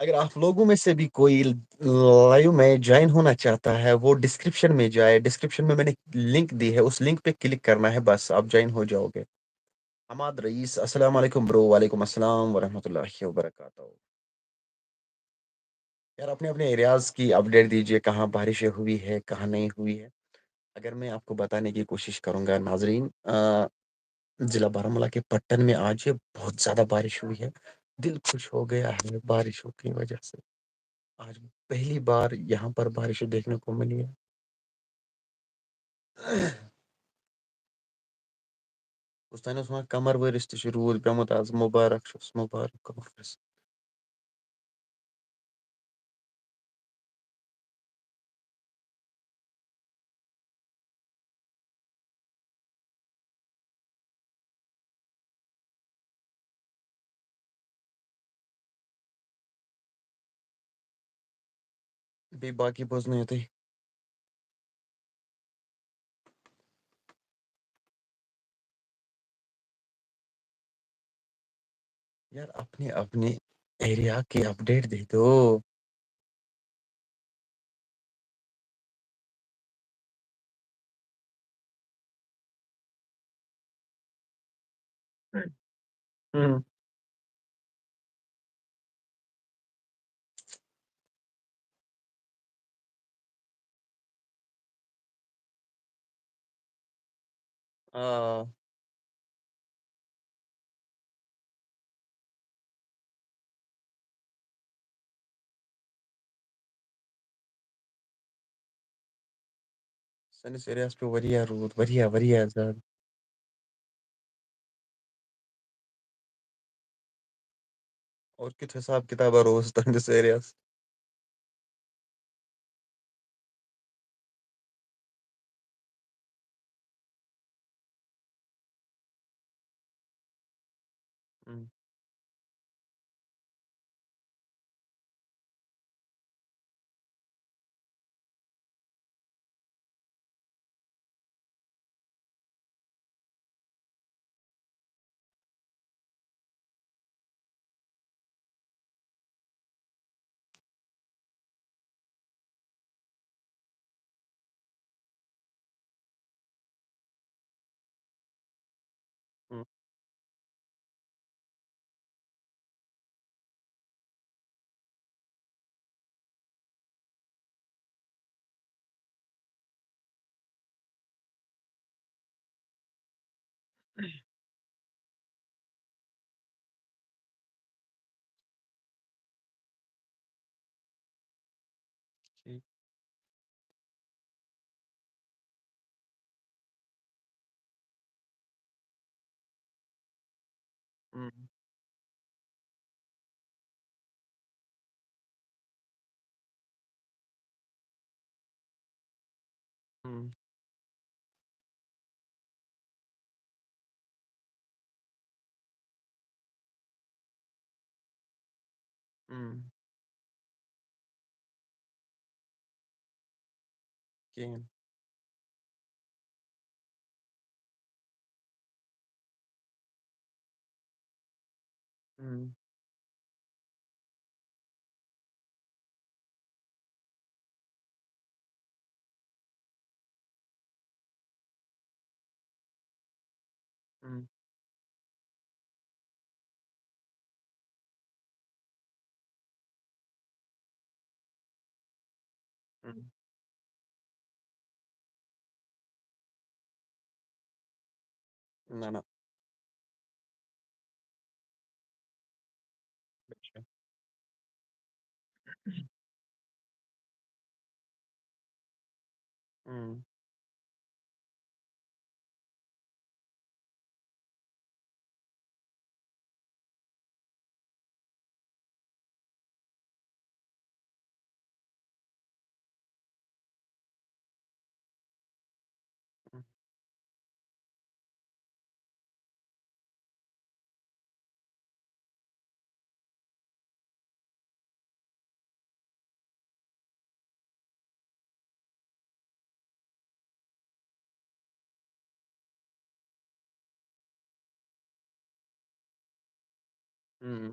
اگر آپ لوگوں میں سے بھی کوئی لائیو میں جوائن ہونا چاہتا ہے وہ ڈسکرپشن میں جائے، ڈسکرپشن میں نے لنک دی ہے، اس لنک پہ کلک کرنا ہے، بس آپ جوائن ہو جاؤ گے۔ حماد رئیس، السلام علیکم برو، وعلیکم السلام ورحمۃ اللہ وبرکاتہ۔ یار اپنے اپنے ایریاز کی اپڈیٹ دیجیے، کہاں بارشیں ہوئی ہے کہاں نہیں ہوئی ہے۔ اگر میں آپ کو بتانے کی کوشش کروں گا ناظرین، ضلع بارہمولہ کے پٹن میں آج یہ بہت زیادہ بارش ہوئی ہے، دل خوش ہو گیا ہے بارشوں کی وجہ سے۔ آج پہلی بار یہاں پر بارش دیکھنے کو ملی ہے۔ اس تانۍ اوس وَنان کمر ؤرِس تہِ چھُ روٗد پیومُت آز، مُبارک چھُس مُبارک ؤرِس۔ بیٚیہِ باقٕے بوزنٲیِو تُہۍ۔ یار اپنے اپنے ایریا کی اپڈیٹ دے دو۔ ہوں۔ آ سٲنِس ایریاہس پیوٚو واریاہ روٗد، واریاہ واریاہ زیادٕ۔ اور کیُتھ حساب کِتابا روز تُہنٛدِس ایریاہس؟ ہوں۔ ہوں۔ ٹھیک۔ ہوں۔ ہوں۔ ہوں۔ کِہیٖنۍ۔ ہوں۔ ہوں۔ ہوں۔ نہ نہ۔ اچھا۔ ہوں۔ ہوں۔ ہوں۔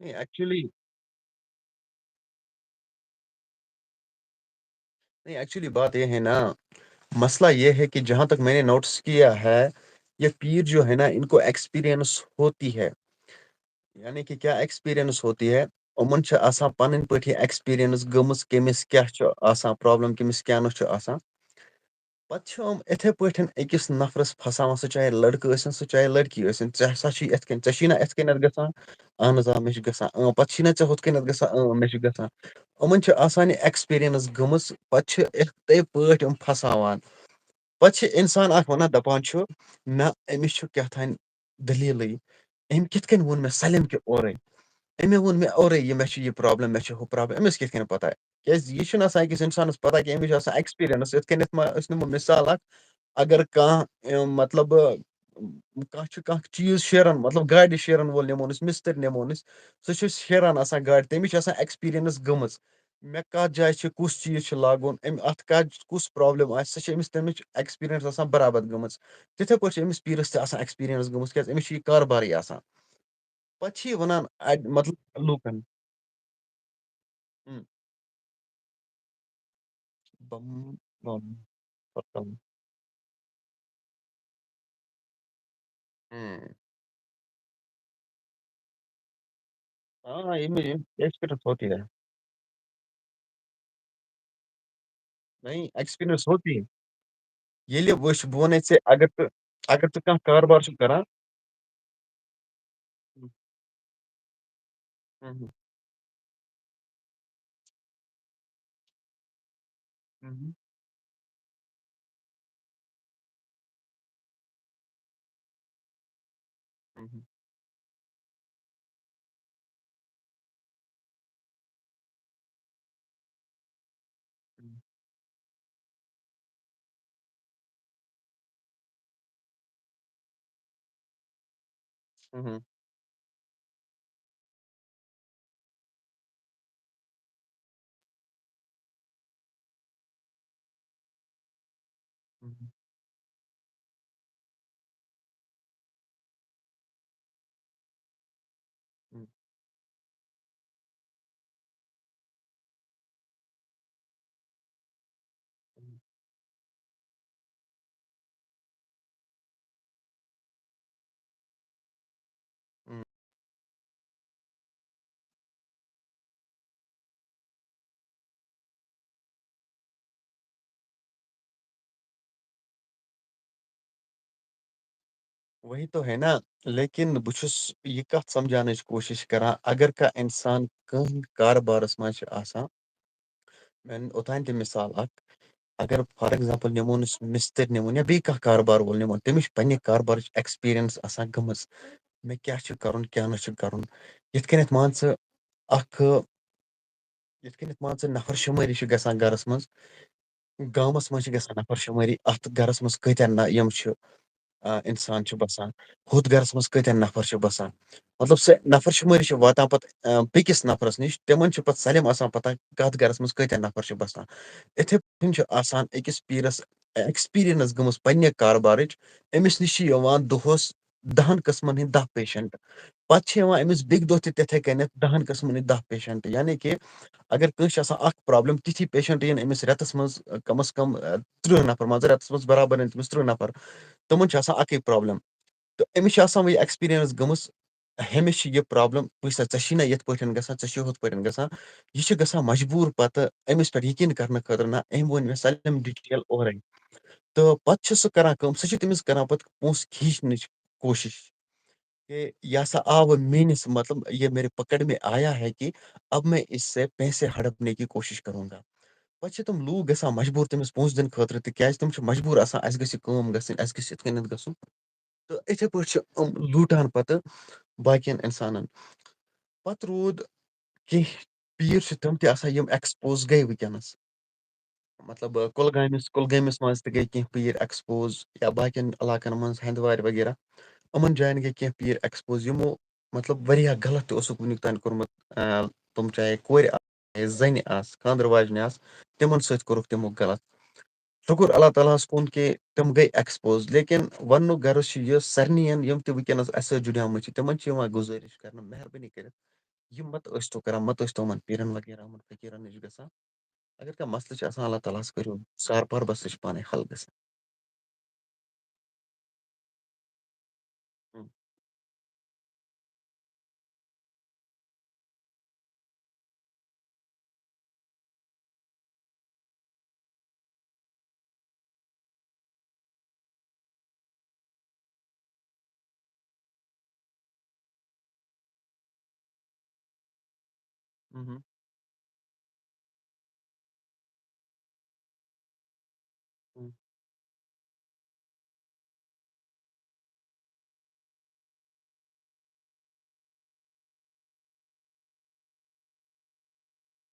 نہیں ایکچولی نہیں ایکچولی بات یہ ہے نا، مسئلہ یہ ہے کہ جہاں تک میں نے نوٹس کیا ہے، یہ پیر جو ہے نا ان کو ایکسپیرینس ہوتی ہے، یعنی کہ کیا ایکسپیرینس ہوتی ہے، یِمن چھِ آسان پنٕنۍ پٲٹھۍ یہِ ایکسپیرینس گٔمٕژ کٔمِس کیٛاہ چھُ آسان پرٛابلم کٔمِس کیٛاہ نہٕ چھُ آسان، پتہٕ چھِ یِم یِتھے پٲٹھۍ أکِس نفرس پھساوان سُہ چاہے لڑکہٕ ٲسِن سُہ چاہے لڑکی ٲسِن ژےٚ ہسا چھُے یِتھ کٔنۍ ژےٚ چھی نا یِتھ کٔنٮ۪تھ گژھان اہن حظ آ مےٚ چھُ گژھان پتہٕ چھی نا ژےٚ ہُتھ کٔنٮ۪تھ گژھان مےٚ چھُ گژھان یِمن چھِ آسان یہِ ایکسپیرینس گٔمٕژ پتہٕ چھِ یِتھے پٲٹھۍ یِم پھساوان پتہٕ چھِ اِنسان اکھ وَنان دپان چھُ نہ أمِس چھُ کیٛاہتانۍ دٔلیٖلٕے أمۍ کِتھ کٔنۍ ووٚن مےٚ سلیم کہِ اورَے أمۍ ووٚن مےٚ اورَے یہِ مےٚ چھِ یہِ پرٛابلِم مےٚ چھِ ہُہ پرٛابلِم أمِس کِتھ کٔنۍ پتہ کیٛازِ یہِ چھُنہٕ آسان أکِس اِنسانَس پتہ کہِ أمِس چھِ آسان ایکسپیرینس یِتھ کٔنٮ۪تھ ما أسۍ نِمو مِثال اکھ اگر کانٛہہ مطلب کانٛہہ چھُ کانٛہہ چیٖز شیران مطلب گاڑِ شیرن وول نِمون أسۍ مِستٕرۍ نِمون أسۍ سُہ چھُ شیران آسان گاڑِ تٔمِس چھِ آسان ایکسپیرینس گٔمٕژ مےٚ کتھ جایہِ چھُ کُس چیٖز چھُ لاگُن أمۍ اَتھ کتھ کُس پرٛابلِم آسہِ سۄ چھِ أمِس تَمِچ ایکسپیرینس آسان برابر گٔمٕژ تِتھے پٲٹھۍ چھِ أمِس پیٖرس تہِ آسان ایکسپیرینس گٔمٕژ کیٛازِ أمِس چھُ یہِ کاربارٕے آسان پتہٕ چھِ یہِ وَنان اَڑِ مطلب لوٗکن ہُم، بم بم بم ہُم، ہاں یہ ایکسپیرینس ہوتی ہے نہیں ایکسپیرینس ہوتی ہے ییٚلہِ وٕچھ بہٕ وَنے ژےٚ اگر ژٕ کانٛہہ کاربار چھُکھ کران ہُم، ہُم، ہُم، ہُم، ہُم، ہُم، ہُم، ہُم، وہی تو ہے نا لیکن بہٕ چھُس یہِ کتھ سمجھاونٕچ کوٗشِش کران اگر کانٛہہ اِنسان کٕہٕنۍ کاربارس منٛز چھُ آسان مےٚ اوٚن اوٚتانۍ تہِ مِثال اکھ اگر فار ایگزامپل نِمون أسۍ مِستٕرۍ نِمون یا بیٚیہِ کانٛہہ کاربار وول نِمون تٔمِس چھِ پننہِ کاربارٕچ ایکسپیرینس آسان گٔمٕژ مےٚ کیٛاہ چھُ کرُن کیٛاہ نہٕ چھُ کرُن یِتھ کٔنٮ۪تھ مان ژٕ اکھ یِتھ کٔنٮ۪تھ مان ژٕ نفر شُمٲری چھِ گژھان گرس منٛز گامس منٛز چھِ گژھان نفر شُمٲری اتھ گرس منٛز کۭتیاہ یِم چھِ اِنسان چھُ بسان ہُتھ گرس منٛز کۭتیاہ نفر چھِ بسان مطلب سۄ نفر شُمٲری چھِ واتان پتہٕ بیٚکِس نفرس نِش تِمن چھُ پتہٕ سارنٕے آسان پتہ کتھ گرس منٛز کۭتیاہ نفر چھِ بسان یِتھے پٲٹھۍ چھُ آسان أکِس پیٖرس ایکسپیرینس گٔمٕژ پننہِ کاربارٕچ أمِس نِش چھِ یِوان دۄہس دہن قٕسمن ہٕنٛدۍ 10 پیشنٹ پتہٕ چھِ یِوان أمِس بیٚکہِ دۄہ تہِ تِتھے کٔنٮ۪تھ 10 قٕسمن ہٕنٛدۍ 10 پیشنٹ یعنی کہِ اگر کٲنٛسہِ چھِ آسان اکھ پرٛابلِم تِتھی پیشنٹ یِن أمِس رٮ۪تس منٛز کم از کم 30 نفر مان ژٕ رٮ۪تس منٛز برابر یِن تٔمِس 30 نفر تِمن چھِ آسان اکٕے پرٛابلِم تہٕ أمِس چھِ آسان وۄنۍ یہِ ایکسپیرینس گٔمٕژ ہُمِس چھِ یہِ پرٛابلِم وٕچھ سا ژےٚ چھی نا یِتھ پٲٹھۍ گژھان ژےٚ چھی ہُتھ پٲٹھۍ گژھان یہِ چھِ گژھان مجبوٗر پتہٕ أمِس پٮ۪ٹھ یقیٖن کرنہٕ خٲطرٕ نہ أمۍ ووٚن مےٚ سٲلِم ڈِٹیل اورَے تہٕ پتہٕ چھُ سُہ کران کٲم سُہ چھِ تٔمِس کران پتہٕ پونٛسہٕ کھیٖچنٕچ کوٗشش کہ یہ ایسا آو میٛٲنِس مطلب یہ میرے پکڑ میں آیا ہے کہ اب میں اس سے پیسے ہڑپنے کی کوٗشش کروں گا پتہٕ چھِ تِم لوٗکھ گژھان مجبوٗر تٔمِس پونٛسہٕ دِنہٕ خٲطرٕ تِکیٛازِ تِم چھِ مجبوٗر آسان اَسہِ گژھِ یہِ کٲم گژھٕنۍ اَسہِ گژھِ یِتھ کٔنٮ۪تھ گژھُن تہٕ اِتھے پٲٹھۍ چھِ یِم لوٗٹان پتہٕ باقین اِنسانن پتہٕ روٗد کینٛہہ پیٖر چھِ تِم تہِ آسان یِم ایٚکٕسپوز گٔے وٕنکیٚنس مطلب کۄلگٲمِس منٛز تہِ گٔے کینٛہہ پیٖر ایٚکٕسپوز یا باقین علاقن منٛز ہندوارِ وغیرہ یِمن جاین گٔے کینٛہہ پیٖر ایٚکٕسپوز یِمو مطلب واریاہ غلط تہِ اوسُکھ وُنیُک تام کوٚرمُت تِم چاہے کورِ زنہِ آسہٕ خانٛدر واجنہِ آسہٕ تِمن سۭتۍ کوٚرُکھ تِمو غلط شُکُر اللہ تعالیٰ ہس کُن کہِ تِم گٔے ایٚکٕسپوز لیکن وننُک غرض چھُ یہِ سارنٕین یِم تہِ وٕنکیٚنس اَسہِ سۭتۍ جُڑیمٕتۍ چھِ تِمن چھِ یِوان گُزٲرِش کرنہٕ مہربٲنی کٔرِتھ یہِ مت ٲسۍ تو کران مت ٲسۍ تو یِمن پیٖرن وغیرہ یِمن فقیٖرن نِش گژھان اگر کانٛہہ مسلہٕ چھُ آسان اللہ تعالیٰ ہس کٔرِو سار پربس سُہ چھُ پانے حل گژھان. ہوں، ہوں، ہوں،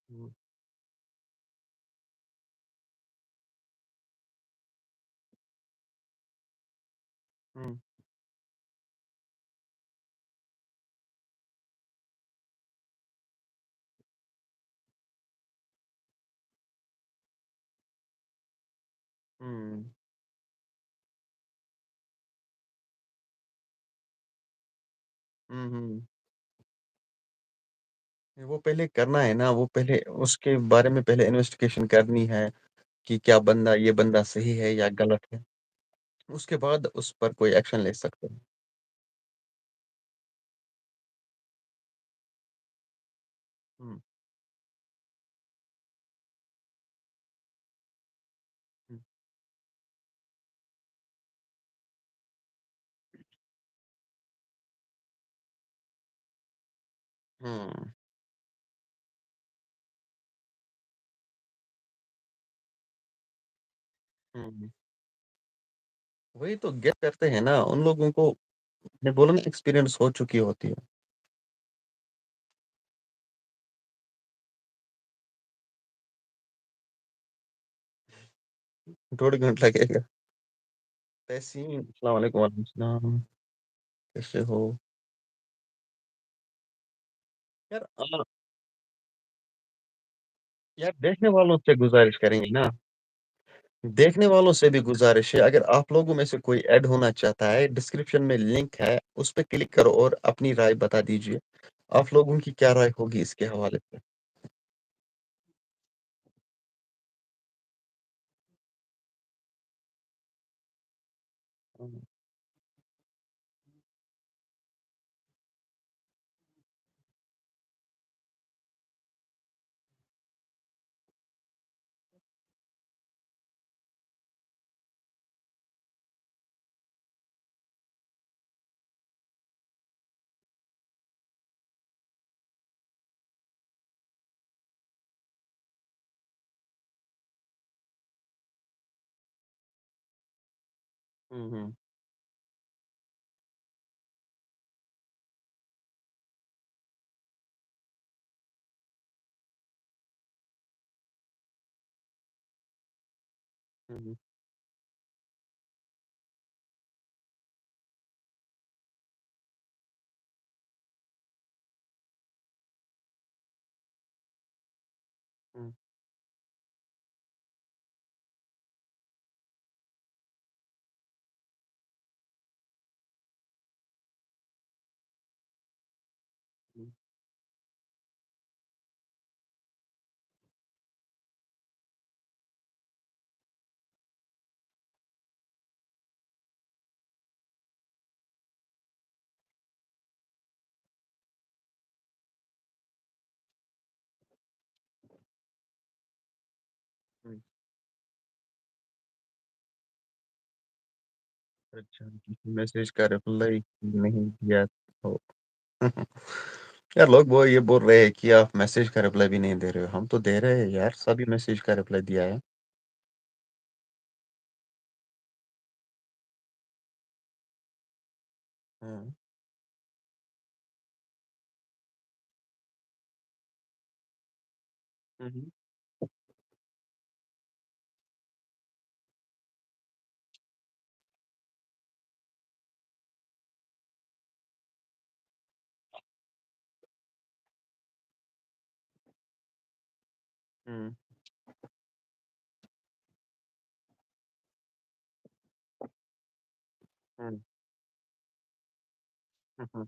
ہوں، ہوں، ہوں، ہوں، ہوں. وہ پہلے کرنا ہے نا وہ پہلے اس کے بارے میں پہلے انویسٹیگیشن کرنی ہے کہ کیا بندہ یہ بندہ صحیح ہے یا غلط ہے اس کے بعد اس پر کوئی ایکشن لے سکتے ہیں. ہوں، ہوں، ہوں، ہوں. وہی تو گیس کرتے ہیں نا ان لوگوں کو نے بولا نا ایکسپیرئنس ہو چکی ہوتی ہے. 1.5 گھنٹہ لگے گا. تحسین السلام علیکم وعلیکم السلام. کیسے ہو یار یار دیکھنے والوں سے گزارش کریں گے نا دیکھنے والوں سے بھی گزارش ہے اگر آپ لوگوں میں سے کوئی ایڈ ہونا چاہتا ہے ڈسکرپشن میں لنک ہے اس پہ کلک کرو اور اپنی رائے بتا دیجیے آپ لوگوں کی کیا رائے ہوگی اس کے حوالے سے. ہوں، ہوں، ہوں، ہوں، ہوں، ہوں. اچھا میسج کا رپلائی نہیں دیا تو یار لوگ وہ یہ بول رہے ہیں کہ آپ میسج کا رپلائی بھی نہیں دے رہے ہو ہم تو دے رہے ہیں یار سبھی میسج کا رپلائی دیا ہے. ہوں، ہوں، ہوں، ہوں، ہوں،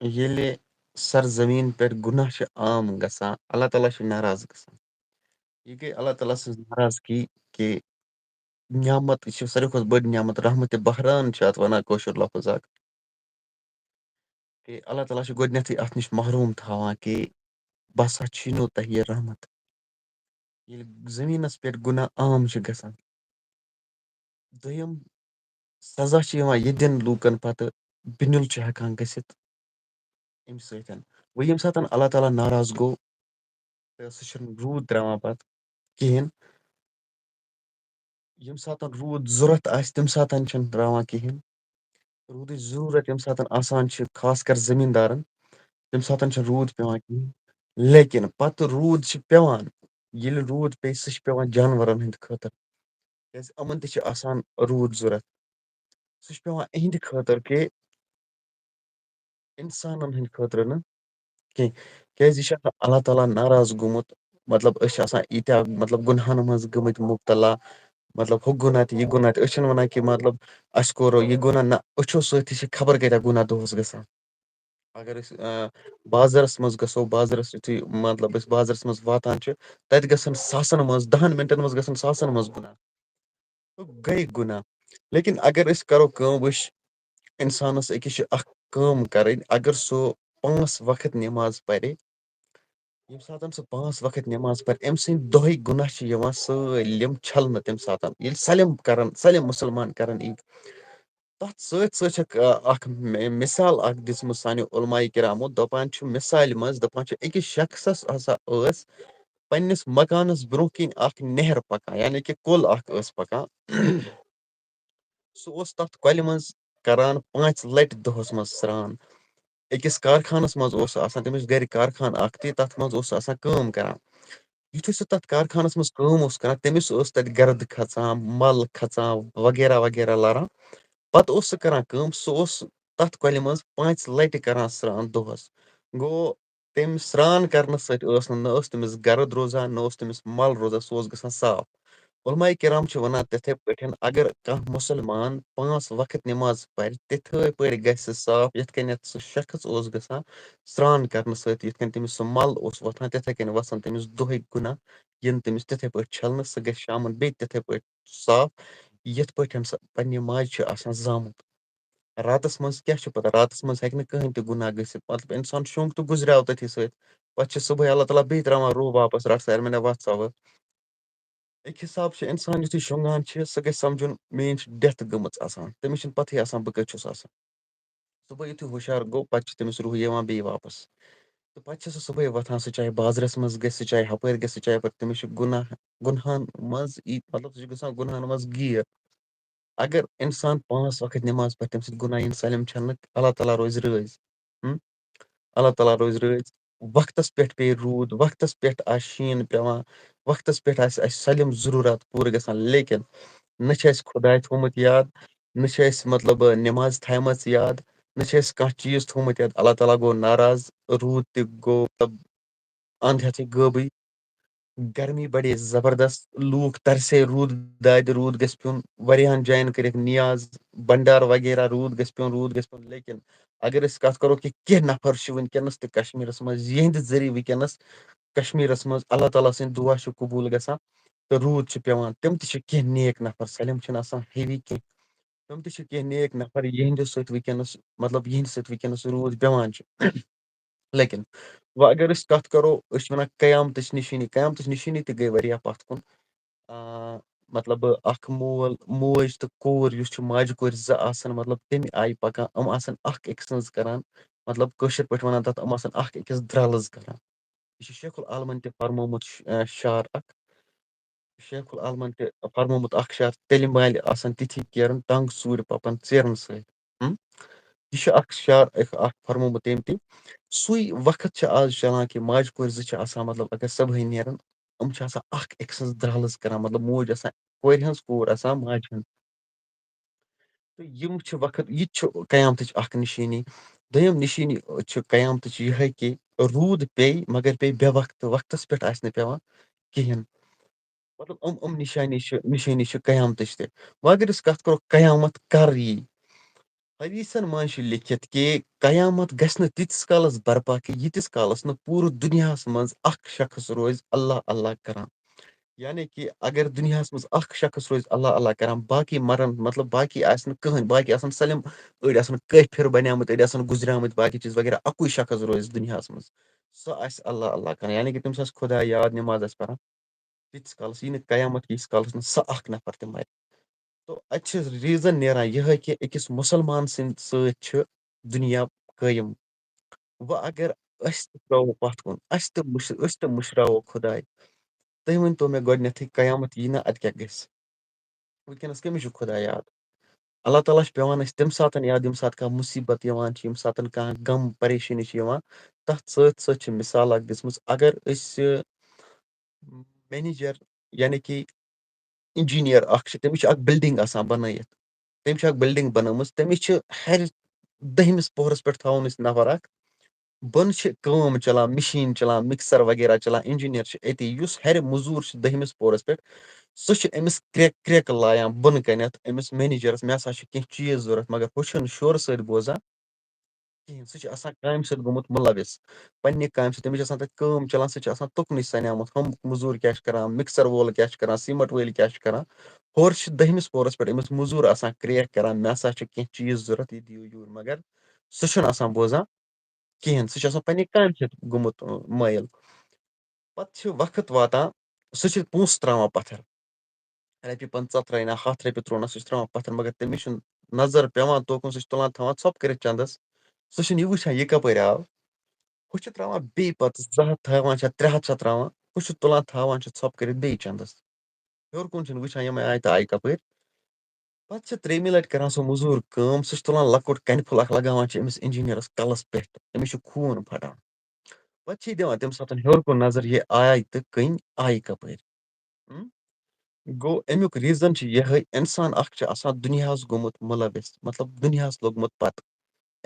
ییٚلہِ سرزمیٖن پٮ۪ٹھ گُناہ چھِ عام گژھان، اللہ تعالیٰ چھُ ناراض گژھان. یہِ گٔے اللہ تعالیٰ سٕنٛز ناراضگی کہِ نعمت یہِ چھِ ساروی کھۄتہٕ بٔڑ نعمت رحمتِ بہران چھِ اَتھ وَنان کٲشُر لفظ اکھ کہِ اللہ تعالیٰ چھُ گۄڈٕنٮ۪تھٕے اَتھ نِش محروٗم تھاوان کہِ بہٕ ہسا چھِنو تۄہہِ یہِ رحمت. ییٚلہِ زٔمیٖنس پٮ۪ٹھ گُناہ عام چھِ گژھان، دوٚیِم سزا چھِ یِوان یہِ دِنہٕ لوٗکن پتہٕ بِنیُل چھُ ہٮ۪کان گٔژھِتھ اَمہِ سۭتۍ. وۄنۍ ییٚمہِ ساتہٕ اللہ تعالیٰ ناراض گوٚو تہٕ سُہ چھُنہٕ روٗد تراوان پتہٕ کِہیٖنۍ. ییٚمہِ ساتہٕ روٗد ضوٚرتھ آسہِ تَمہِ ساتہٕ چھُنہٕ تراوان کِہیٖنۍ. روٗدٕچ ضروٗرت ییٚمہِ ساتہٕ آسان چھِ خاص کر زٔمیٖندارن تَمہِ ساتہٕ چھُنہٕ روٗد پٮ۪وان کِہیٖنۍ. لیکِن پتہٕ روٗد چھِ پٮ۪وان. ییٚلہِ روٗد پیٚیہِ سُہ چھُ پٮ۪وان جانورن ہٕنٛدِ خٲطرٕ کیٛازِ یِمن تہِ چھِ آسان روٗد ضوٚرتھ. سُہ چھُ پٮ۪وان إہنٛدِ خٲطرٕ کہِ اِنسانن ہٕنٛدِ خٲطرٕ نہٕ کیٚنٛہہ. کیٛازِ یہِ چھُ آسان اللہ تعالیٰ ناراض گوٚمُت. مطلب أسۍ چھِ آسان ییٖتیٛاہ مطلب گُنہن منٛز گٔمٕتۍ مُبتلا. مطلب ہُہ گُناہ تہِ یہِ گُناہ تہِ أسۍ چھِنہٕ وَنان کہِ مطلب اَسہِ کوٚر یہِ گُناہ نہ أچھو سۭتۍ تہِ چھِ خبر کۭتیٛاہ گُناہ دۄہس گژھان. اگر أسۍ بازرس منٛز گژھو بازرس یُتھُے مطلب أسۍ بازرس منٛز واتان چھِ تتہِ گژھن ساسن منٛز 10 مِنٹن منٛز گژھن ساسن منٛز گُناہ. گٔے گُناہ. لیکِن اگر أسۍ کرو کٲم وٕچھ اِنسانس أکِس چھِ اکھ کٲم کرٕنۍ اگر سُہ 5 وقت نٮ۪ماز پرِ ییٚمہِ ساتہٕ سُہ 5 وقت نٮ۪ماز پرِ أمۍ سٕنٛدۍ دۄہٕکۍ گُناہ چھِ یِوان سٲلِم چھلنہٕ تمہِ ساتہٕ ییٚلہِ سٲلِم کرن سٲلِم مُسلمان کرن یی تتھ سۭتۍ سۭتۍ چھکھ اکھ مِثال اکھ دِژمٕژ سانیو عُلماے کِرامو دپان چھِ مِثالہِ منٛز دپان چھِ أکِس شخصس ہسا ٲس پننِس مکانس برونٛہہ کِنۍ اکھ نہر پکان یعنی کہِ کۄل اکھ ٲس پکان سُہ اوس تتھ کۄلہِ منٛز کران 5 لٹہِ دۄہس منٛز سرٛان. أکِس کارخانس منٛز اوس سُہ آسان تٔمِس گرِ کارخانہٕ اکھ تہِ تتھ منٛز اوس سُہ آسان کٲم کران. یِتھُے سُہ تتھ کارخانس منٛز کٲم اوس کران تٔمِس ٲس تتہِ گرد کھژان مل کھژان وغیرہ وغیرہ لاران. پتہٕ اوس سُہ کران کٲم سُہ اوس تتھ کۄلہِ منٛز 5 لٹہِ کران سرٛان دۄہس. گوٚو تٔمۍ سرٛان کرنہٕ سۭتۍ ٲس نہٕ ٲس تٔمِس گرد روزان نہ اوس تٔمِس مل روزان سُہ اوس گژھان صاف. عُلماے کِرام چھِ وَنان تِتھٕے پٲٹھۍ اگر کانٛہہ مُسلمان 5 وقت نٮ۪ماز پرِ تِتھٕے پٲٹھۍ گژھِ سُہ صاف یِتھ کٔنٮ۪تھ سُہ شخص اوس گژھان سرٛان کرنہٕ سۭتۍ یِتھ کٔنۍ تٔمِس سُہ مل اوس وۄتھان تِتھٕے کٔنۍ وسان تٔمِس دۄہٕکۍ گُناہ یِن تٔمِس تِتھٕے پٲٹھۍ چھلنہٕ سُہ گژھِ شامن بیٚیہِ تِتھٕے پٲٹھۍ صاف یِتھ پٲٹھۍ سُہ پننہِ ماجہِ چھُ آسان زامُت. راتس منٛز کیاہ چھُ پتہ راتس منٛز ہیٚکہِ نہٕ کٕہٕنۍ تہِ گُناہ گٔژھِتھ مطلب اِنسان شوٚنٛگ تہٕ گُزریٛاو تٔتھی سۭتۍ پتہٕ چھِ صبحٲے اللہ تعالیٰ بیٚیہِ تراوان روح واپس رٹھ سا مےٚ وَتھ سا وۄنۍ. اَکہِ حِساب چھُ اِنسان یُتھُے شۄنٛگان چھِ سُہ گژھِ سمجُن میٲنۍ چھِ ڈیتھ گٔمٕژ آسان تٔمِس چھُنہٕ پتہٕے آسان بہٕ کتہِ چھُس آسان. صبحٲے یِتھُے ہُشار گوٚو پتہٕ چھُ تٔمِس روح یِوان بیٚیہِ واپس. تہٕ پتہٕ چھِ سُہ صبحٲے وۄتھان سُہ چاہے بازرس منٛز گژھِ سُہ چاہے ہُپٲرۍ گژھِ سُہ چاہے پتہٕ تٔمِس چھُ گُناہ گُنہن منٛز یی مطلب سُہ چھُ گژھان گُنہن منٛز گیٖر. اگر اِنسان 5 وقت نٮ۪ماز پرِ تٔمۍ سٕنٛدۍ گُناہ یِن سٲلِم چھلنہٕ اللہ تعالیٰ روزِ رٲضۍ. اللہ تعالیٰ روزِ رٲضۍ. وقتس پٮ۪ٹھ پیٚیہِ روٗد وقتس پٮ۪ٹھ آسہِ شیٖن پٮ۪وان وقتس پٮ۪ٹھ آسہِ اَسہِ سٲلِم ضروٗرت پوٗرٕ گژھان لیکِن نہ چھِ اَسہِ خۄداے تھوٚمُت یاد نہ چھِ اَسہِ مطلب نٮ۪ماز تھایمژ یاد نہ چھِ اَسہِ کانٛہہ چیٖز تھوٚمُت یاد اللہ تعالیٰ گوٚو ناراض روٗد تہِ گوٚو مطلب اند ہٮ۪تھٕے غٲبٕے. گرمی بڑے زبردست لوٗکھ ترسے روٗد دادِ روٗد گژھِ پیوٚن واریاہن جاین کٔرِکھ نِیاز بنڈار وغیرہ روٗد گژھِ پیوٚن روٗد گژھِ پیوٚن لیکِن اگر أسۍ کتھ کرو کہِ کینٛہہ نفر چھِ وٕنکیٚنس تہِ کشمیٖرس منٛز یِہنٛدِ ذٔریعہٕ وٕنکیٚنس کشمیٖرس منٛز اللہ تعالیٰ سٕنٛدۍ دُعا چھِ قبوٗل گژھان تہٕ روٗد چھُ پیوان تِم تہِ چھِ کینٛہہ نیک نفر سٲلِم چھِنہٕ آسان ہیوی کینٛہہ. تِم تہِ چھِ کینٛہہ نیک نفر یِہنٛدِ سۭتۍ وٕنکیٚنس مطلب یِہنٛدِ سۭتۍ وٕنکیٚنس روٗد پیوان چھُ. لیکِن وۄنۍ اگر أسۍ کتھ کرو أسۍ چھِ وَنان قیامتٕچ نِشٲنی تہِ گٔے واریاہ پتھ کُن. مطلب اکھ مول موج تہٕ کوٗر یُس چھُ ماجہِ کورِ زٕ آسان مطلب تَمہِ آیہِ پکان یِم آسان اکھ أکۍ سٕنٛز کران مطلب کٲشِر پٲٹھۍ وَنان تَتھ یِم آسان اکھ أکِس درٛلٕز کران. یہِ چھُ شیخ العالمن تہِ فرمومُت شعر اکھ شیخ العالمن تہِ فرمومُت اکھ شعر تیٚلہِ مالہِ آسان تِتھی کیرُن ٹنٛگ ژوٗرِ پَپن ژیرَن سۭتۍ. یہِ چھُ اکھ شعر اکھ فرمومُت تٔمۍ تہِ. سُے وقت چھُ آز چلان کہِ ماجہِ کورِ زٕ چھِ آسان مطلب اگر صبحٲے نیرن یِم چھِ آسان اکھ أکۍ سٕنٛز درٛلٕز کران مطلب موج آسان کورِ ہٕنٛز کوٗر آسان ماجہِ ہٕنٛز. تہٕ یِم چھِ وقت یہِ تہِ چھُ قیامتٕچ اکھ نِشٲنی. دوٚیِم نِشٲنی چھِ قیامتٕچ یِہے کہِ روٗد پیٚیہِ مگر پیٚیہِ بے وقتہٕ وقتَس پٮ۪ٹھ آسہِ نہٕ پیٚوان کِہیٖنۍ مطلب یِم نِشٲنی چھِ قیامتٕچ تہِ وۄنۍ اگر أسۍ کتھ کَرو قیامت کر یی حدیثن منٛز چھُ لیکھِتھ کہِ قیامت گژھِ نہٕ تیٖتِس کالس برپا کہِ ییٖتِس کالس نہٕ پوٗرٕ دُنیاہس منٛز اکھ شخص روزِ اللہ اللہ کران یعنی کہِ اگر دُنیاہس منٛز اکھ شخص روزِ اللہ اللہ کران باقی مرن مطلب باقی آسہِ نہٕ کٕہٕنۍ باقی آسن سٲلِم أڑۍ آسن کٲفِر بنیمٕتۍ أڑۍ آسن گُزریمٕتۍ باقی چیٖز وغیرہ اَکُے شخص روزِ دُنیاہس منٛز سُہ آسہِ اللہ اللہ کران یعنی کہِ تٔمِس آسہِ خۄدا یاد نٮ۪ماز آسہِ پران تیٖتِس کالس یی نہٕ قیامت ییٖتِس کالس نہٕ سُہ اکھ نفر تہِ مرِ تو اَتہِ چھِ ریٖزن نیران یِہے کہِ أکِس مُسلمان سٕنٛدۍ سۭتۍ چھُ دُنیا قٲیِم وۄنۍ اگر أسۍ تہِ ترٛاوو پتھ کُن أسۍ تہِ مٔشراوو خۄداے تُہۍ ؤنۍتو مےٚ گۄڈٕنٮ۪تھٕے قیامت یی نہ اَدٕ کیٛاہ گژھِ وٕنکٮ۪نس کٔمِس چھُ خۄدا یاد اللہ تعالیٰ چھُ پیوان اَسہِ تَمہِ ساتہٕ یاد ییٚمہِ ساتہٕ کانٛہہ مُصیٖبت یِوان چھِ ییٚمہِ ساتہٕ کانٛہہ غم پریشٲنی چھِ یِوان تتھ سۭتۍ سۭتۍ چھِ مِثال اکھ دِژمٕژ اگر أسۍ مینیجر یعنی کہِ اِنجیٖنیر اکھ چھُ تٔمِس چھِ اکھ بِلڈنٛگ آسان بنٲیِتھ تٔمۍ چھِ اکھ بِلڈنٛگ بنٲومٕژ تٔمِس چھِ ہرِ دٔہمِس پوہرس پٮ۪ٹھ تھاوُن أسۍ نفر اکھ بۄنہٕ چھِ کٲم چلان مِشیٖن چلان مِکسر وغیرہ چلان اِنجیٖنیر چھِ أتی یُس ہرِ موٚزوٗر چھُ دٔہمِس پوہرس پٮ۪ٹھ سُہ چھُ أمِس کرٛٮ۪کہٕ لایان بۄنہٕ کَنٮ۪تھ أمِس مینیجرس مےٚ ہسا چھُ کیٚنٛہہ چیٖز ضوٚرتھ مگر ہُہ چھُنہٕ شورٕ سۭتۍ بوزان کِہیٖنۍ سُہ چھُ آسان کامہِ سۭتۍ گوٚمُت مُلوث پننہِ کامہِ سۭتۍ تٔمِس چھِ آسان تتہِ کٲم چلان سُہ چھُ آسان تُکنُے سنیومُت ہُم موٚزوٗر کیاہ چھِ کران مِکسر وول کیاہ چھُ کران سیٖمٹ وٲلۍ کیاہ چھِ کران ہورٕ چھِ دٔہمِس پوہرس پٮ۪ٹھ أمِس موٚزوٗر آسان کرٛیک کران مےٚ ہسا چھُ کیٚنٛہہ چیٖز ضوٚرتھ یہِ دِیِو یوٗرۍ مگر سُہ چھُنہٕ آسان بوزان کِہیٖنۍ سُہ چھُ آسان پننہِ کامہِ سۭتۍ گوٚمُت مٲیِل پتہٕ چھُ وقت واتان سُہ چھُ پونٛسہٕ تراوان پتھر رۄپیہِ 50 ترٛاینا 100 رۄپیہِ ترٛوونَس سُہ چھُ تراوان پتھر مگر تٔمِس چھُنہٕ نظر پیوان توکُن سُہ چھُ تُلان تھاوان ژھۄپہٕ کٔرِتھ چندس سُہ چھُنہٕ یہِ وٕچھان یہِ کپٲرۍ آو ہُہ چھُ تراوان بیٚیہِ پتہٕ 200 تھاوان چھا 300 چھا تراوان ہُہ چھُ تُلان تھاوان چھُ ژھۄپہٕ کٔرِتھ بیٚیہِ چندس ہیوٚر کُن چھُنہٕ وٕچھان یِمے آیہِ تہٕ آیہِ کپٲرۍ پتہٕ چھِ ترٛیٚیمہِ لٹہِ کران سُہ موٚزوٗر کٲم سُہ چھُ تُلان لۄکُٹ کنہِ پھوٚل اکھ لگاوان چھِ أمِس اِنجیٖنرس کلس پٮ۪ٹھ أمِس چھُ خوٗن پھٹان پتہٕ چھِ یہِ دِوان تمہِ ساتہٕ ہیوٚر کُن نظر یہِ آیہِ تہٕ کٔنۍ آیہِ کپٲرۍ گوٚو امیُک ریٖزن چھُ یِہے انسان اکھ چھُ آسان دُنیاہس گوٚمُت مُلوث مطلب دُنیاہس لوٚگمُت پتہٕ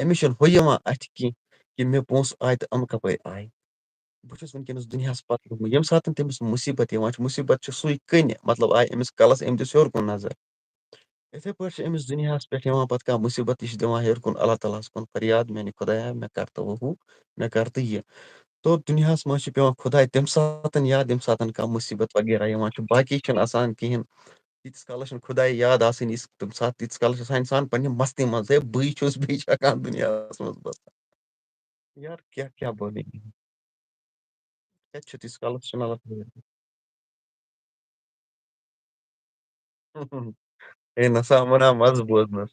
أمِس چھُنہٕ ہُہ یِوان اَتھِ کینٛہہ کہِ مےٚ پونٛسہٕ آیہِ تہٕ یِم کپٲرۍ آیہِ بہٕ چھُس وٕنکیٚنس دُنیاہس پتھ لوٚگمُت ییٚمہِ ساتہٕ تٔمِس مُصیٖبت یِوان چھِ مُصیٖبت چھُ سُے کٔنہِ مطلب آیہِ أمِس کلس أمۍ دِژ ہیوٚر کُن نظر یِتھے پٲٹھۍ چھِ أمِس دُنیاہس پٮ۪ٹھ یِوان پتہٕ کانٛہہ مُصیٖبت یہِ چھِ دِوان ہیوٚر کُن اللہ تعالیٰ ہس کُن فریاد میانہِ خۄدایا مےٚ کر تہٕ وۄنۍ ہُہ مےٚ کر تہٕ یہِ تو دُنیاہس منٛز چھُ پیوان خۄداے تمہِ ساتہٕ یاد ییٚمہِ ساتہٕ کانٛہہ مُصیٖبت وغیرہ یِوان چھُ باقی چھُنہٕ آسان کِہیٖنۍ تیٖتِس کالس چھُنہٕ خۄداے یاد آسٲنی تمہِ ساتہٕ تیٖتِس کالس چھُ آسان اِنسان پننہِ مستی منٛز ہے بٕے چھُس بیٚیہِ چھِ ہٮ۪کان دُنیاہس منٛز بس یار کیٛاہ کیٛاہ بولے کتہِ چھُ تیٖتِس کالس چھُنہٕ اللہ ہے نسا یِمن آو مزٕ بوزنس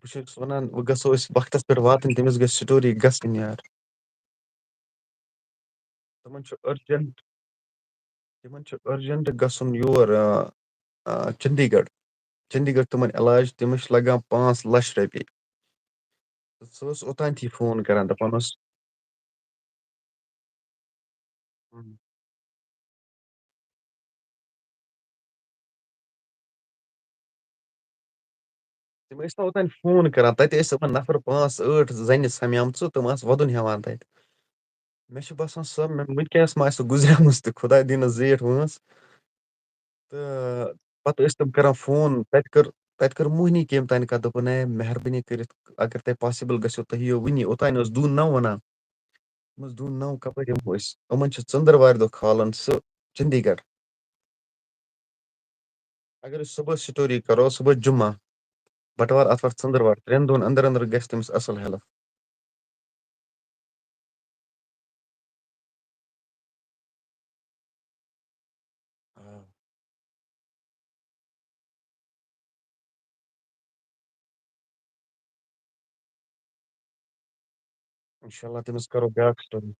بہٕ چھُس وَنان وۄنۍ گژھو أسۍ وقتس پٮ۪ٹھ واتٕنۍ تٔمِس گژھِ سٹوری گژھٕنۍ یار تِمن چھُ أرجنٛٹ تِمن چھُ أرجنٛٹ گژھُن یور چنڈی گڑھ چنڈی گڑھ تِمن علاج تٔمِس چھِ لگان 5 لچھ رۄپیہِ سُہ اوس اوٚتانۍ فون کران دپان اوس "ہم، تِم ٲسۍ نا اوٚتانۍ فون کران تتہِ ٲسۍ تِمن نفر 5 8 زنہِ سمیمژٕ تِم آسہٕ وودُن ہٮ۪وان تتہِ مےٚ چھُ باسان سۄ وٕنکٮ۪نس ما آسہِ سۄ گُزریمٕژ تہِ خۄداے دِیٖنس زیٖٹھ وٲنٛس تہٕ پتہٕ ٲسۍ تِم کران فون تتہِ کٔر موہنی کٔمۍ تانۍ کتھ دوٚپُن ہے مہربٲنی کٔرِتھ اگر تۄہہِ پاسِبٕل گژھیو تُہۍ یِیِو وٕنی اوٚتانۍ اوس دوٗن 9 ونان دوٚپمس دوٗن 9 کپٲرۍ یِمو أسۍ یِمن چھِ ژٔندٕروارِ دۄہ کھالان سُہ چنڈی گڑھ اگر أسۍ صبحس سٹوری کرو صبحس جمعہ بٹوار اتھوار ژٔندٕروار 3 دۄہن اندر اندر گژھِ تٔمِس اصل ہیلتھ انشاء اللہ تٔمِس کرو بیاکھ سٹوری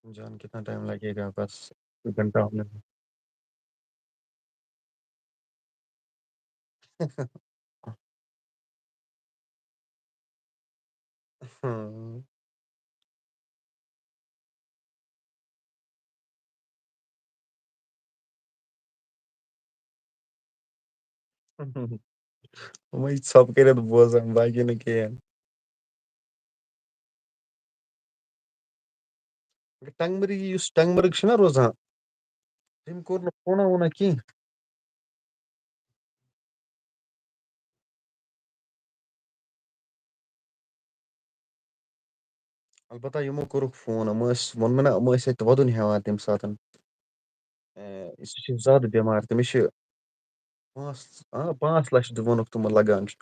جان کتنا ٹائم لگے گا بس 1 گھنٹہ ہونے میں ہاں وہی سب کٔرِتھ بوزان باقی نہٕ کِہیٖنۍ ٹنگ مرگی یُس ٹنگ مرگ چھُنہ روزان تٔمۍ کوٚر نہٕ فونہ وونہ کینٛہہ البتہ یِمو کوٚرُکھ فون یِم ٲسۍ ووٚنمےَ نا یِم ٲسۍ اَتہِ وودُن ہٮ۪وان تَمہِ ساتہٕ سُہ چھُ زیادٕ بٮ۪مار تٔمِس چھِ 5 لچھ ووٚنُکھ تِمو لگان چھُ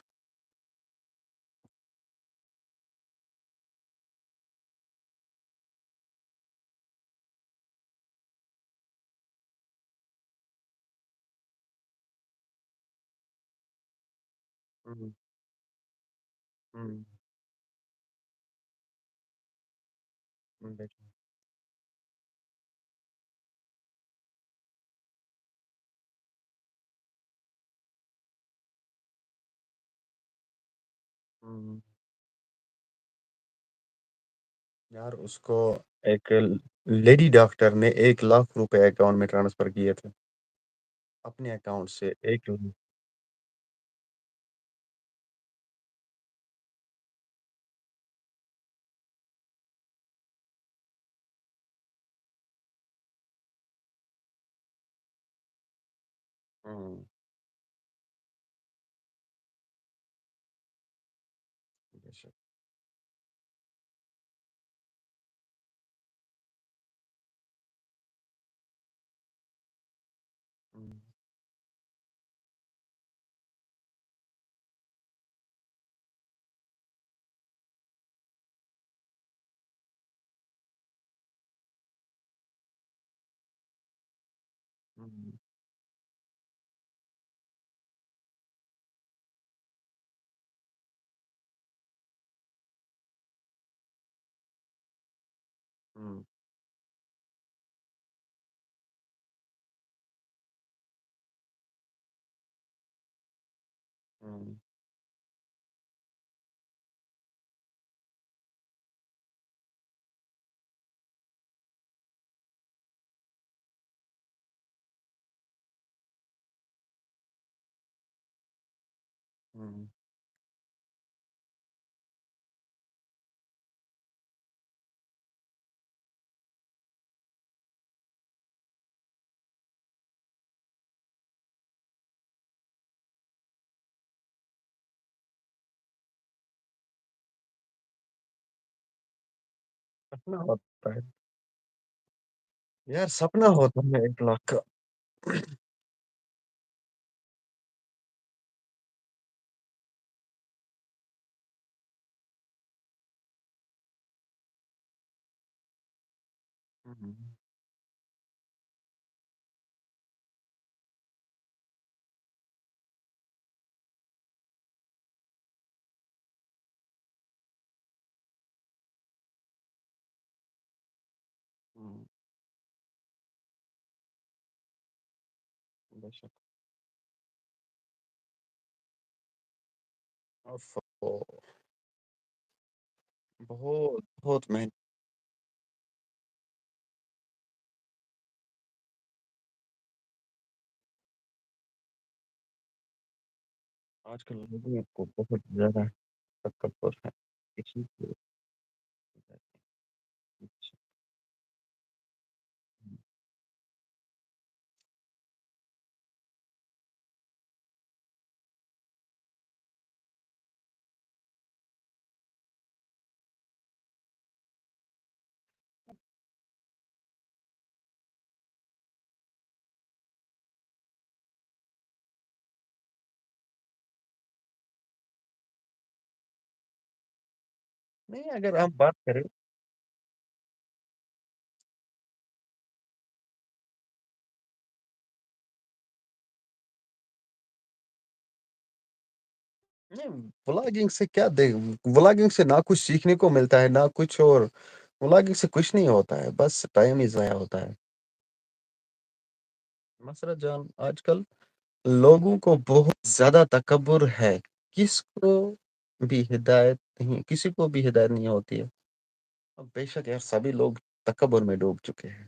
ہم، ہم، ہم، ہم۔ یار اس کو ایک لیڈی ڈاکٹر نے 1 لاکھ روپے اکاؤنٹ میں ٹرانسفر کیے تھے اپنے اکاؤنٹ سے ایک ہم، بے شک، ہم، ہم، ہم۔ ہم۔ ہوں، سپنا ہوتا ہے یار، سپنا ہوتا ہے 1 لاکھ کا۔ ہوں، ہوں، بے شک۔ اف، بہت بہت محنت۔ آج کل لوگوں کو بہت زیادہ تکبر ہے کسی کو۔ نہیں، اگر ہم بات کریں، نہیں، ولاگنگ سے کیا دے؟ ولاگنگ سے نہ کچھ سیکھنے کو ملتا ہے نہ کچھ اور۔ ولاگنگ سے کچھ نہیں ہوتا ہے، بس ٹائم ہی ضائع ہوتا ہے۔ مسرت جان، آج کل لوگوں کو بہت زیادہ تکبر ہے، کس کو بھی ہدایت نہیں، کسی کو بھی ہدایت نہیں ہوتی ہے۔ اب بے شک یار، سبھی لوگ تکبر میں ڈوب چکے ہیں۔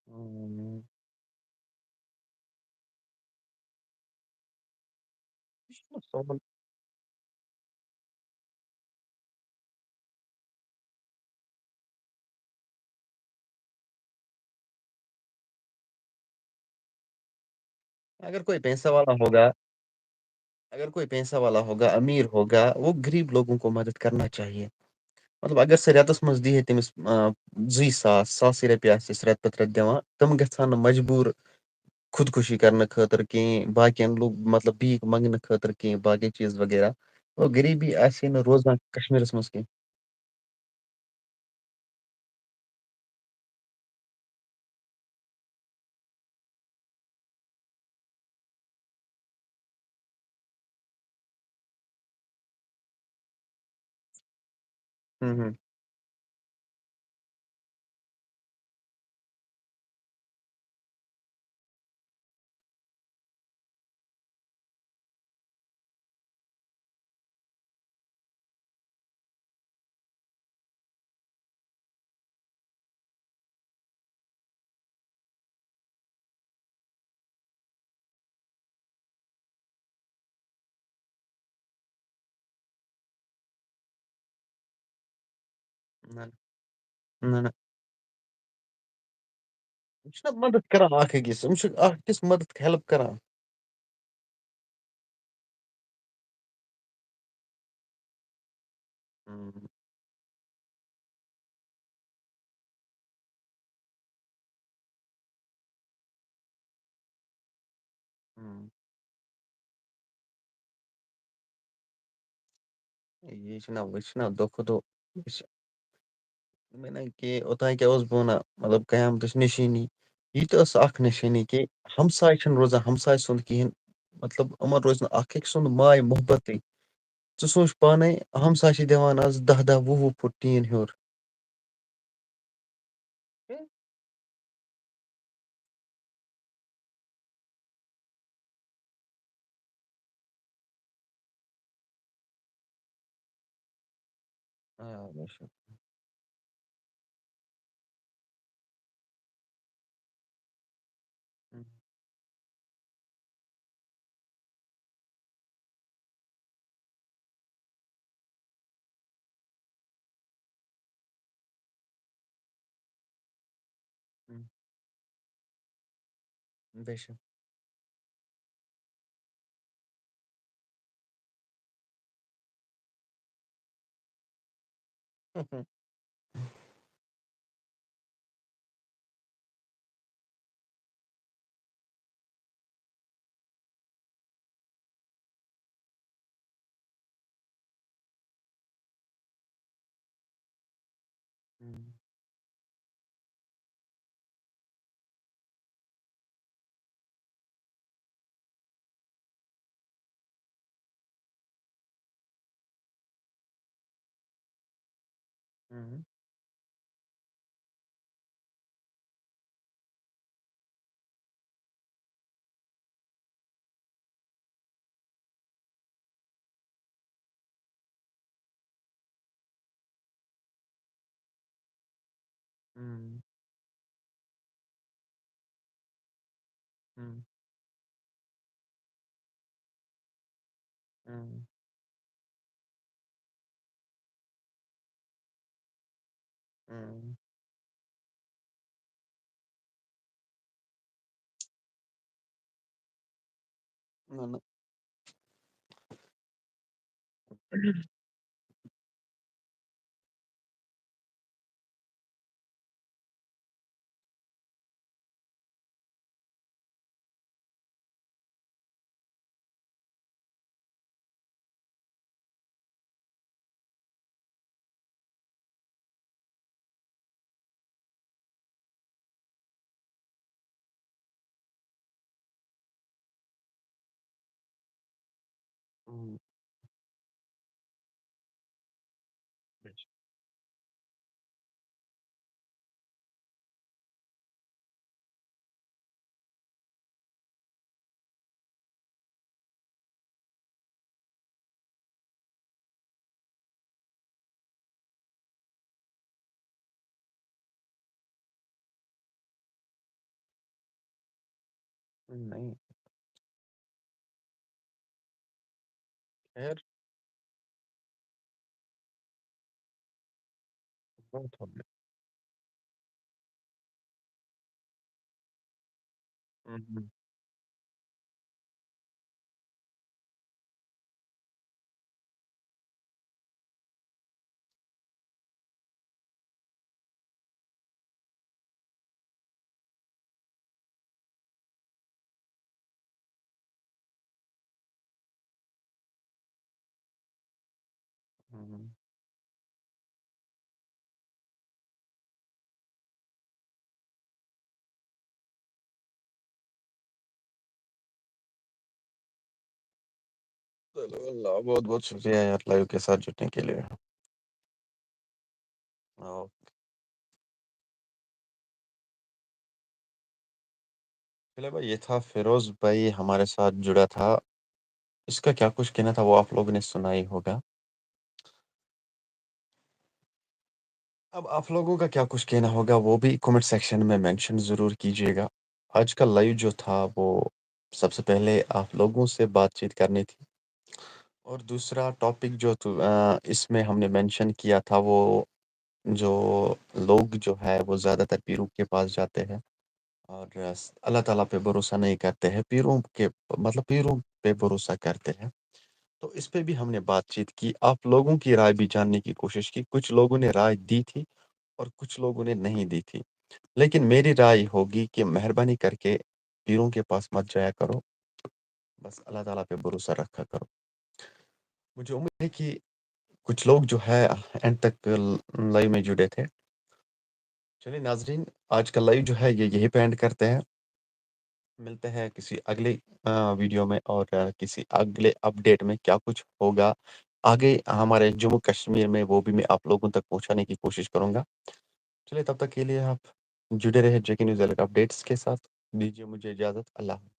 ہم، سوال- اگر کوئی پیسہ والا ہوگا، اگر کوئی پیسہ والا ہوگا، امیر ہوگا، وہ غریب لوگوں کو مدد کرنا چاہیے۔ مطلب اگر سہ رٮ۪تس منٛز دی ہے تٔمِس 2,000 ساسٕے رۄپیہِ آسٮ۪س رٮ۪تہٕ پتہٕ رٮ۪تہٕ دِوان، تِم گژھن نہٕ مجبوٗر خودکشی کرنہٕ خٲطرٕ کینٛہہ، باقین لوٗکھ مطلب بھیٖک منٛگنہٕ خٲطرٕ کینٛہہ، باقی چیٖز وغیرہ۔ اور غریبی آسہِ ہے نہٕ روزان کشمیٖرس منٛز کینٛہہ۔ ہوں، نہ نہ نہ، یِم چھِنہ مدد کران اکھ أکِس، یِم چھِ اکھ أکِس مدد ہیلپ کران۔ ہوں، ہوں، یہ چھِنہ وۄنۍ چھِنہ دۄہ کھۄتہٕ دۄہ یہِ چھِ- مےٚ کہ اوٚتانۍ کیٛاہ اوسُس بہٕ وَنان، مطلب قیامتٕچ نِشٲنی یہِ تہِ ٲس اکھ نِشٲنی کہ ہمساے چھِنہٕ روزان ہمساے سُنٛد کِہیٖنۍ، مطلب یِمن روزِ نہٕ اکھ أکۍ سُنٛد ماے محبتٕے۔ ژٕ سوٗنچ پانے، ہمساے چھِ دِوان آز 10 10 وُہ پھُٹ ٹیٖن ہیوٚر۔ بے شک۔ ہوں، ہوں، بے شک۔ ہوں، ہوں، ہوں، ہوں، ہوں، ہوں، نہ، نہ، ہوں، بے شک۔ نہیں، خیر، بہت ہو گیا۔ ہوں، ہوں، ہوں، چلو اللہ بہت بہت شکریہ یار لائیو کے ساتھ جڑنے کے لیے۔ اور چلے بھائی، یہ تھا فیروز بھائی ہمارے ساتھ جڑا تھا۔ اس کا کیا کچھ کہنا تھا وہ آپ لوگوں نے سنا ہی ہوگا۔ اب آپ لوگوں کا کیا کچھ کہنا ہوگا وہ بھی کمنٹ سیکشن میں مینشن ضرور کیجیے گا۔ آج کا لائیو جو تھا وہ سب سے پہلے آپ لوگوں سے بات چیت کرنی تھی، اور دوسرا ٹاپک جو اس میں ہم نے مینشن کیا تھا وہ جو لوگ جو ہے وہ زیادہ تر پیروں کے پاس جاتے ہیں اور اللہ تعالیٰ پہ بھروسہ نہیں کرتے ہیں، پیروں کے مطلب پیروں پہ بھروسہ کرتے ہیں۔ تو اس پہ بھی ہم نے بات چیت کی، آپ لوگوں کی رائے بھی جاننے کی کوشش کی۔ کچھ لوگوں نے رائے دی تھی اور کچھ لوگوں نے نہیں دی تھی، لیکن میری رائے ہوگی کہ مہربانی کر کے پیروں کے پاس مت جایا کرو، بس اللہ تعالیٰ پہ بھروسہ رکھا کرو۔ مجھے امید ہے کہ کچھ لوگ جو ہے اینڈ تک لائیو میں جڑے تھے۔ چلیے ناظرین، آج کا لائیو جو ہے یہ یہی پہ اینڈ کرتے ہیں۔ ملتے ہیں کسی اگلے ویڈیو میں، اور کسی اگلے اپڈیٹ میں کیا کچھ ہوگا آگے ہمارے جموں کشمیر میں وہ بھی میں آپ لوگوں تک پہنچانے کی کوشش کروں گا۔ چلیے تب تک کے لیے آپ جڑے رہے جے کے نیوز اپڈیٹس کے ساتھ۔ دیجیے مجھے اجازت، اللہ حافظ۔